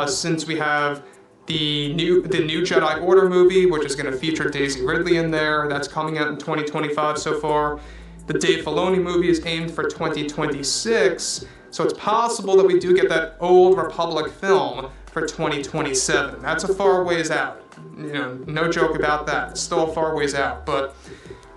since we have the new Jedi Order movie, which is going to feature Daisy Ridley in there. That's coming out in 2025 so far. The Dave Filoni movie is aimed for 2026, so it's possible that we do get that Old Republic film for 2027. That's a far ways out. You know, no joke about that. It's still a far ways out, but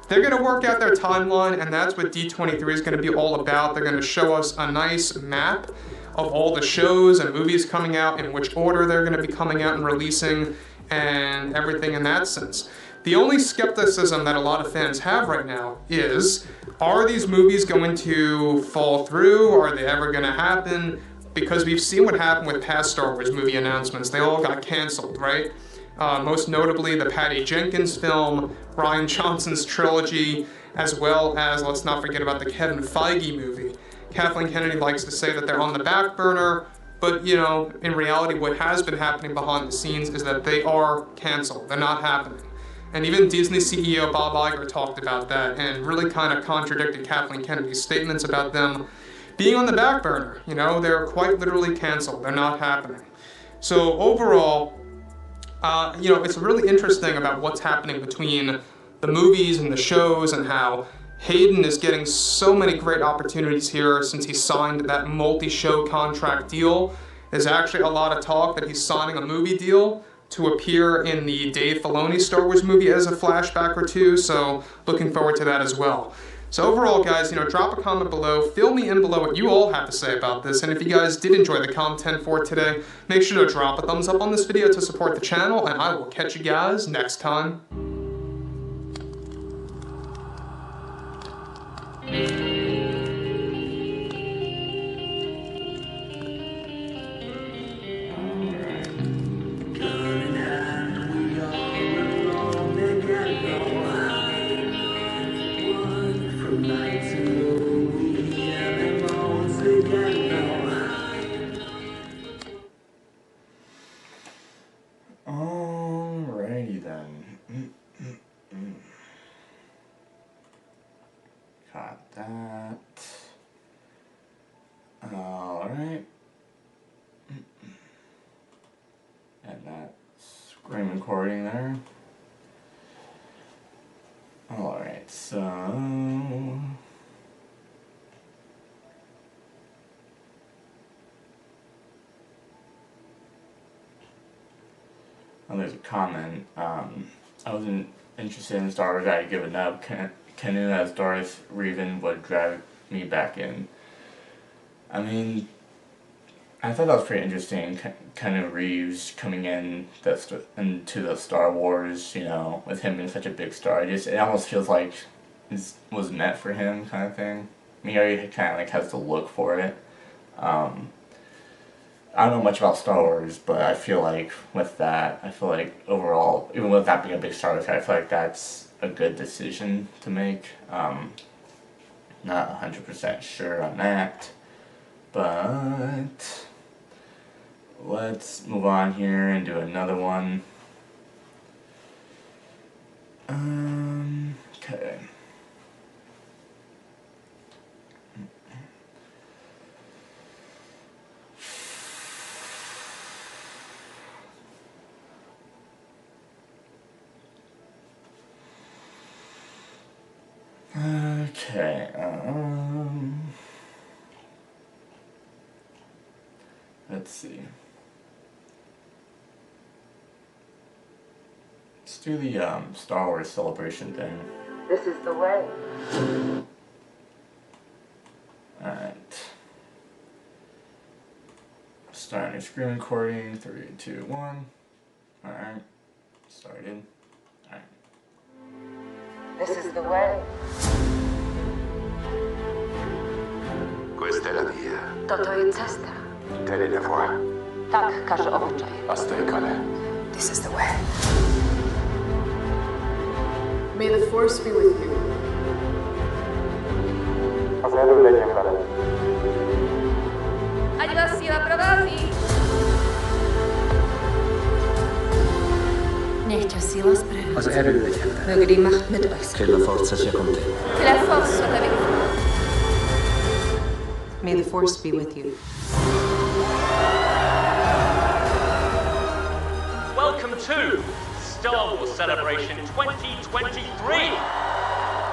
they're going to work out their timeline, and that's what D23 is going to be all about. They're going to show us a nice map of all the shows and movies coming out, in which order they're going to be coming out and releasing, and everything in that sense. The only skepticism that a lot of fans have right now is, are these movies going to fall through? Are they ever going to happen? Because we've seen what happened with past Star Wars movie announcements. They all got canceled, right? Most notably the Patty Jenkins film, Rian Johnson's trilogy, as well as, let's not forget about the Kevin Feige movie. Kathleen Kennedy likes to say that they're on the back burner, but you know, in reality what has been happening behind the scenes is that they are canceled. They're not happening. And even Disney CEO Bob Iger talked about that and really kind of contradicted Kathleen Kennedy's statements about them being on the back burner. You know, they're quite literally canceled. They're not happening. So overall, you know, it's really interesting about what's happening between the movies and the shows, and how Hayden is getting so many great opportunities here since he signed that multi-show contract deal. There's actually a lot of talk that he's signing a movie deal to appear in the Dave Filoni Star Wars movie as a flashback or two, so looking forward to that as well. So overall, guys, you know, drop a comment below, fill me in below what you all have to say about this, and if you guys did enjoy the content for today, make sure to drop a thumbs up on this video to support the channel, and I will catch you guys next time. Alrighty then. Got that. Alright. And that screen recording there. Alright, so there's a comment. I wasn't interested in Star Wars, I'd given up. Canoe as Darth Revan would drag me back in. I mean, I thought that was pretty interesting. Canoe Reeves coming in into the Star Wars, you know, with him being such a big star. It almost feels like it was meant for him, kind of thing. I mean, he already kind of like has the look for it. I don't know much about Star Wars, but I feel like with that, overall, even with that being a big Star Wars fan, I feel like that's a good decision to make. Not 100% sure on that, but let's move on here and do another one. Okay. Okay, let's see. Let's do the Star Wars celebration thing. This is the way. Alright. Starting a screen recording. 3, 2, 1. Alright. Started. Alright. This is the way. Questa è la via. To twoje cesta. Telle la voie. Tak każe obyczaj. Asta è quale. This is the way. May the Force be with you. Arrivederci, approdati! Nech ťa sila sprevedie. Az erő legyen veled. Möge die Macht mit euch sein. Che la forza sia con te. Que la force soit avec vous. May the Force be with you. Welcome to Star Wars Celebration 2023.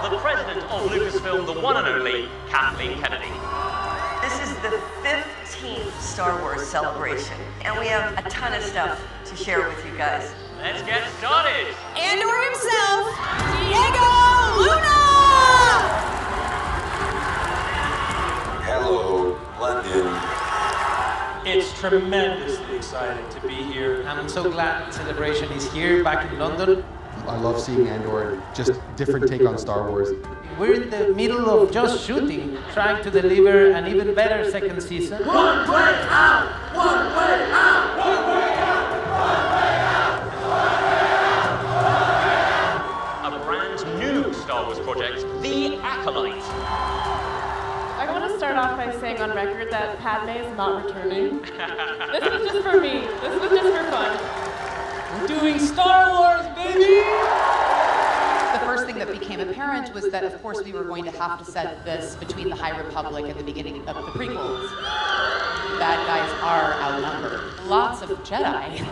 The president of Lucasfilm, the one and only Kathleen Kennedy. This is the 15th Star Wars celebration, and we have a ton of stuff to share with you guys. Let's get started. Andor himself, Diego Luna! Hello, London. It's tremendously exciting to be here. I'm so glad Celebration is here back in London. I love seeing Andor, just different take on Star Wars. We're in the middle of just shooting, trying to deliver an even better second season. One way out! One way out! One way out! One way out! A brand new Star Wars project, The Acolyte. I want to start off by saying on record that Padme is not returning. This is just for me. This is just for fun. We're doing Star Wars, baby! The first thing that became apparent was that, of course, we were going to have to set this between the High Republic and the beginning of the prequels. Bad guys are outnumbered. Lots of Jedi.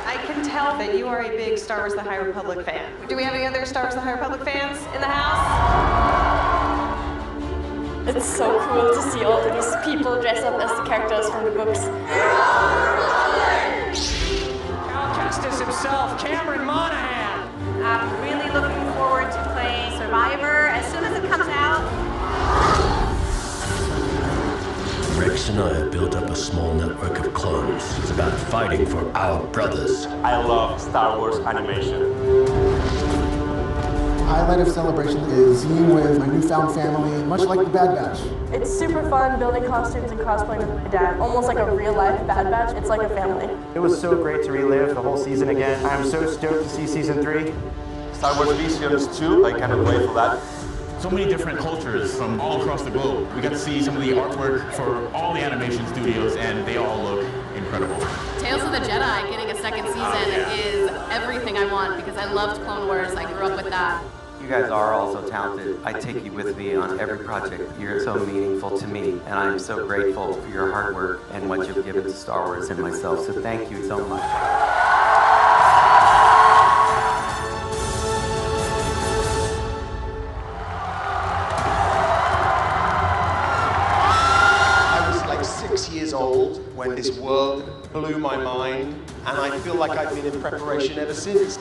I can tell that you are a big Star Wars The High Republic fan. Do we have any other Star Wars The High Republic fans in the house? It's so cool to see all of these people dress up as the characters from the books. Kestis himself, Cameron Monaghan. I'm really looking forward to playing Survivor as soon as it comes out. Rex and I have built up a small network of clones. It's about fighting for our brothers. I love Star Wars animation. Highlight of Celebration is being with my newfound family, much like the Bad Batch. It's super fun building costumes and cosplaying with my dad. Almost like a real life Bad Batch. It's like a family. It was so great to relive the whole season again. I'm so stoked to see season 3. Star Wars Visions 2, I cannot wait for that. So many different cultures from all across the globe. We got to see some of the artwork for all the animation studios, and they all look incredible. Tales of the Jedi getting a second season is everything I want because I loved Clone Wars. I grew up with that. You guys are all so talented. I take you with me on every project. You're so meaningful to me, and I'm so grateful for your hard work and what you've given to Star Wars and myself. So thank you so much. I was like 6 years old when this world blew my mind, and I feel like I've been in preparation ever since.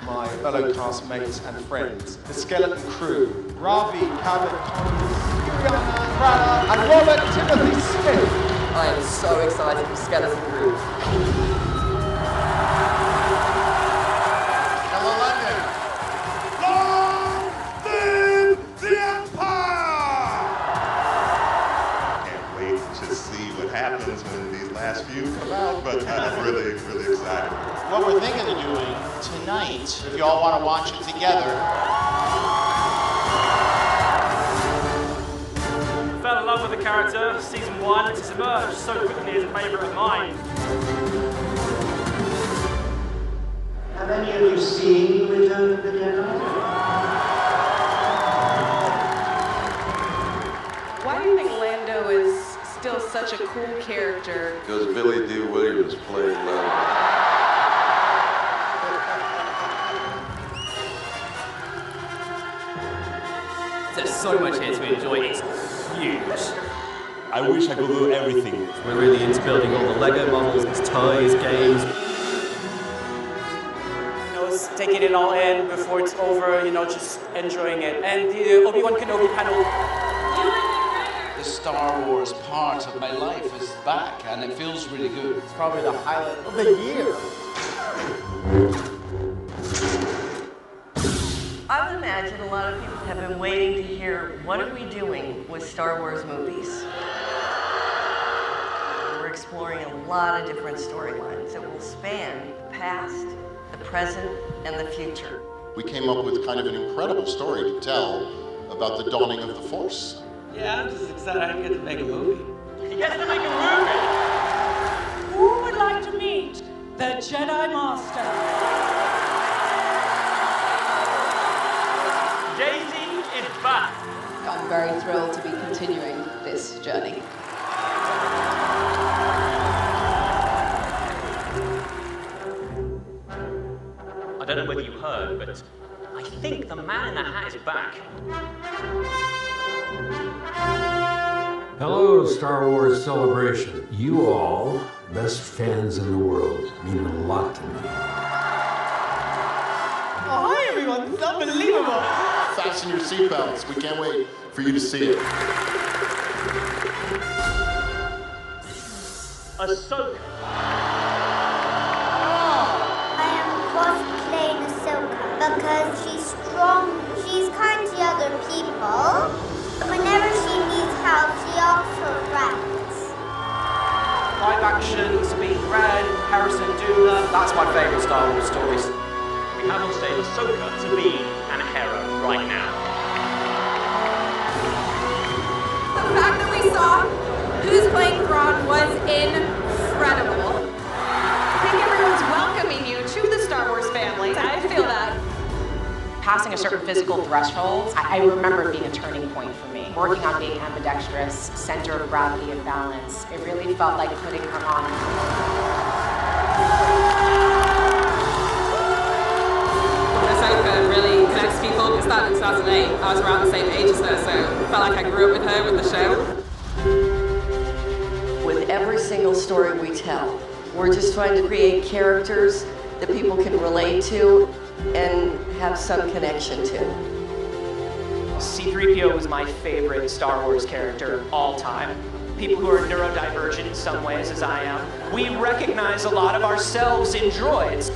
My fellow castmates and friends, the Skeleton Crew, Ravi, Cabot, Collins, Juliana, Prada, and Robert Timothy Smith. I am so excited for Skeleton Crew. Hello, London. Long live the Empire! Can't wait to see what happens when these last few come out, but I'm really, really excited. What we're thinking of doing tonight, if you all want to watch it together. Fell in love with the character, season 1, it's emerged so quickly as a favourite of mine. Have any of you seen Return of the Jedi? Why do you think Lando is still such a cool character? Because Billy D. Williams played Lando. There's so much here to enjoy. It's huge. I wish I could do everything. We're really into building all the Lego models, there's toys, games. It's taking it all in before it's over, just enjoying it. And the Obi-Wan Kenobi panel. The Star Wars part of my life is back, and it feels really good. It's probably the highlight of the year. I would imagine a lot of people have been waiting to hear, what are we doing with Star Wars movies? We're exploring a lot of different storylines that will span the past, the present, and the future. we came up with kind of an incredible story to tell about the dawning of the Force. Yeah, I'm just excited I get to make a movie. He gets to make a movie! Who would like to meet the Jedi Master? Daisy is back! I'm very thrilled to be continuing this journey. I don't know whether you heard, but I think the man in the hat is back. Hello, Star Wars Celebration. You all, best fans in the world, mean a lot to me. Oh, hi everyone, this is unbelievable. Fasten your seatbelts. We can't wait for you to see it. Ahsoka. Cosplaying Ahsoka because she's strong, she's kind to other people. Whenever she needs help, she also raps. Live action, Speed Red, Harrison Duna, that's my favourite Star Wars stories. We have on stage Ahsoka, Sabine, and Hera right now. The fact that we saw who's playing Thrawn was incredible. I think everyone's welcoming you to the Star Wars family. I feel that. Passing a certain physical threshold, I remember being a turning point for me. Working on being ambidextrous, center of gravity and balance, it really felt like putting her on. Ahsoka really connects people. It started in 2008. I was around the same age as her, so it felt like I grew up with her with the show. With every single story we tell, we're just trying to create characters that people can relate to and have some connection to. C-3PO is my favorite Star Wars character of all time. People who are neurodivergent in some ways, as I am, we recognize a lot of ourselves in droids.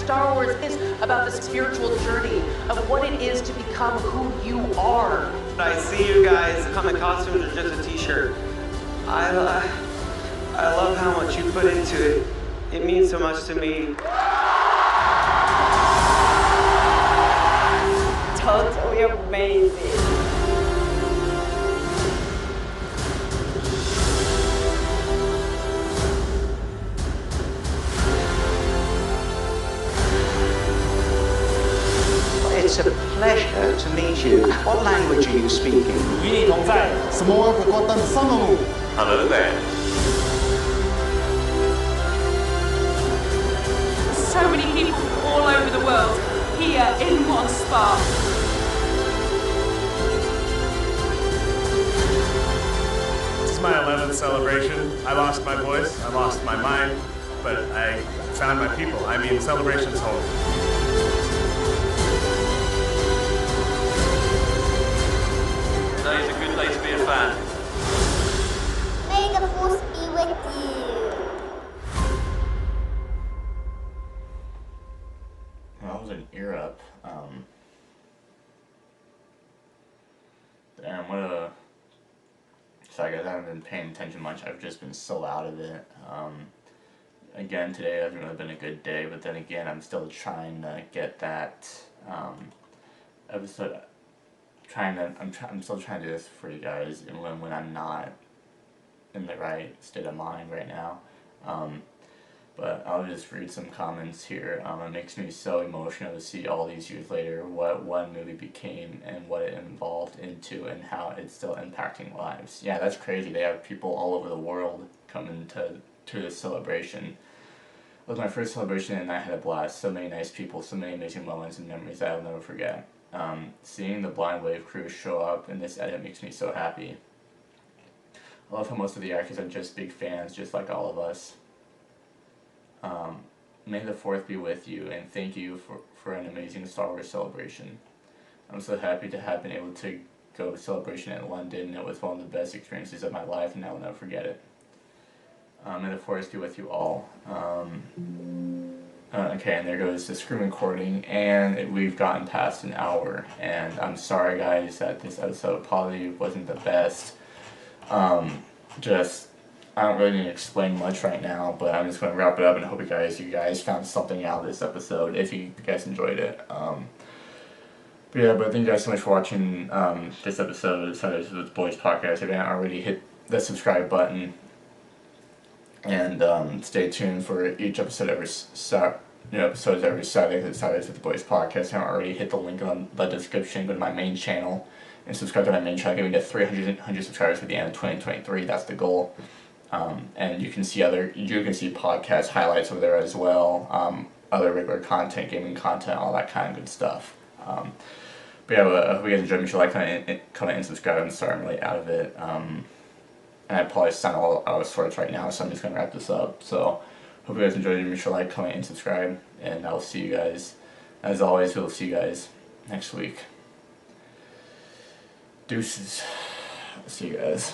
Star Wars is about the spiritual journey of what it is to become who you are. I see you guys come in costumes or just a t-shirt. I love how much you put into it. It means so much to me. Totally amazing. It's a pleasure to meet you. What language are you speaking? Hello there. So many people from all over the world here in one spot. This is my 11th celebration. I lost my voice, I lost my mind, but I found my people. I mean, celebration's home. Today is a good day to be a fan. May the Force be with you. I was in Europe, and so I guess I haven't been paying attention much. I've just been so out of it. Again, today hasn't really been a good day, but then again, I'm still trying to get that episode. I'm still trying to do this for you guys, and when I'm not in the right state of mind right now. But I'll just read some comments here. It makes me so emotional to see all these years later what one movie became and what it evolved into and how it's still impacting lives. Yeah, that's crazy. They have people all over the world coming to this celebration. It was my first celebration and I had a blast. So many nice people, so many amazing moments and memories that I'll never forget. Seeing the Blind Wave crew show up in this edit makes me so happy. I love how most of the actors are just big fans, just like all of us. May the 4th be with you, and thank you for an amazing Star Wars celebration. I'm so happy to have been able to go to celebration in London. It was one of the best experiences of my life, and I will never forget it. May the 4th be with you all. Okay, and there goes the screen recording, and we've gotten past an hour, and I'm sorry guys that this episode probably wasn't the best. Just I don't really need to explain much right now, but I'm just going to wrap it up and hope you guys found something out of this episode, if you guys enjoyed it. But yeah, but thank you guys so much for watching this episode of Sundays with the Boys podcast. If you haven't already, hit the subscribe button, and stay tuned for each episode episodes every Saturday. Saturdays with the Boys podcast. If you haven't already, hit the link on the description. Go to my main channel and subscribe to my main channel. Getting to 300 subscribers by the end of 2023. That's the goal. And you can see podcast highlights over there as well. Other regular content, gaming content, all that kind of good stuff. But yeah, I hope you guys enjoyed. Make sure to like, comment, and subscribe. I'm sorry I'm late out of it. And I probably sound all out of sorts right now, so I'm just going to wrap this up. So, hope you guys enjoyed it. Make sure to like, comment, and subscribe. And I'll see you guys, as always, we'll see you guys next week. Deuces. See you guys.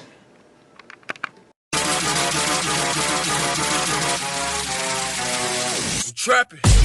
Trapping.